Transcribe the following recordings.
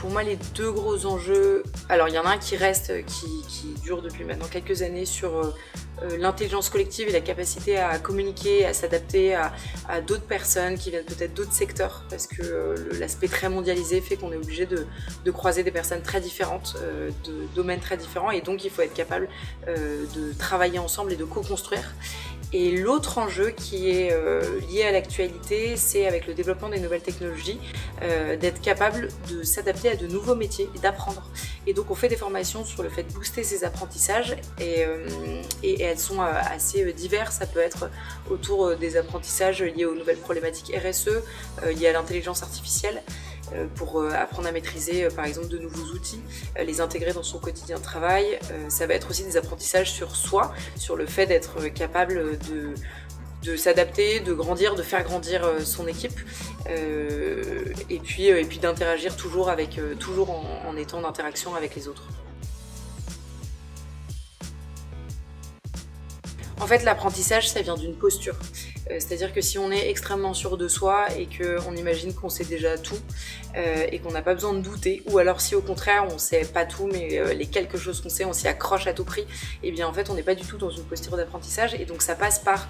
Pour moi, les deux gros enjeux, alors il y en a un qui reste, qui dure depuis maintenant quelques années sur l'intelligence collective et la capacité à communiquer, à s'adapter à d'autres personnes qui viennent peut-être d'autres secteurs, parce que l'aspect très mondialisé fait qu'on est obligé de croiser des personnes très différentes, de domaines très différents, et donc il faut être capable de travailler ensemble et de co-construire. Et l'autre enjeu qui est lié à l'actualité, c'est avec le développement des nouvelles technologies, d'être capable de s'adapter à de nouveaux métiers et d'apprendre. Et donc on fait des formations sur le fait de booster ces apprentissages et elles sont assez diverses. Ça peut être autour des apprentissages liés aux nouvelles problématiques RSE, liées à l'intelligence artificielle, pour apprendre à maîtriser par exemple de nouveaux outils, les intégrer dans son quotidien de travail. Ça va être aussi des apprentissages sur soi, sur le fait d'être capable de s'adapter, de grandir, de faire grandir son équipe, et puis d'interagir toujours en étant en interaction avec les autres. En fait, l'apprentissage, ça vient d'une posture. C'est-à-dire que si on est extrêmement sûr de soi et qu'on imagine qu'on sait déjà tout et qu'on n'a pas besoin de douter, ou alors si au contraire on ne sait pas tout mais les quelques choses qu'on sait on s'y accroche à tout prix, et bien en fait on n'est pas du tout dans une posture d'apprentissage, et donc ça passe par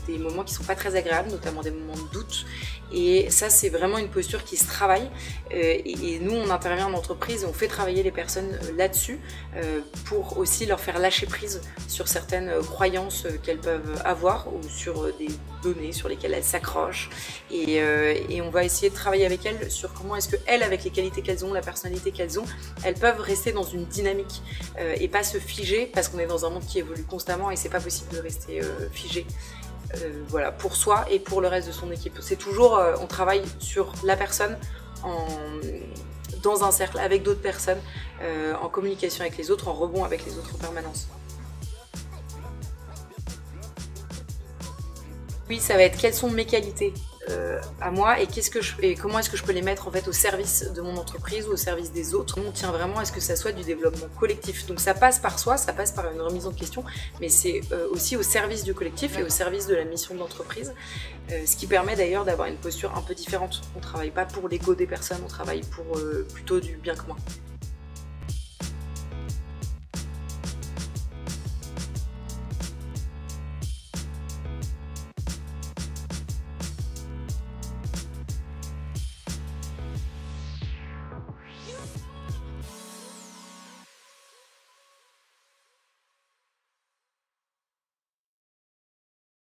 des moments qui ne sont pas très agréables, notamment des moments de doute, et ça c'est vraiment une posture qui se travaille, et nous on intervient en entreprise et on fait travailler les personnes là-dessus pour aussi leur faire lâcher prise sur certaines croyances qu'elles peuvent avoir ou sur des données sur lesquelles elles s'accrochent, et on va essayer de travailler avec elles sur comment est-ce qu'elles, avec les qualités qu'elles ont, la personnalité qu'elles ont, elles peuvent rester dans une dynamique et pas se figer, parce qu'on est dans un monde qui évolue constamment et c'est pas possible de rester figé. Voilà, pour soi et pour le reste de son équipe. C'est toujours, on travaille sur la personne dans un cercle avec d'autres personnes, en communication avec les autres, en rebond avec les autres en permanence. Oui, ça va être quelles sont mes qualités à moi et comment est-ce que je peux les mettre en fait au service de mon entreprise ou au service des autres. On tient vraiment à ce que ça soit du développement collectif. Donc ça passe par soi, ça passe par une remise en question, mais c'est aussi au service du collectif et au service de la mission de l'entreprise, ce qui permet d'ailleurs d'avoir une posture un peu différente. On ne travaille pas pour l'ego des personnes, on travaille pour plutôt du bien commun.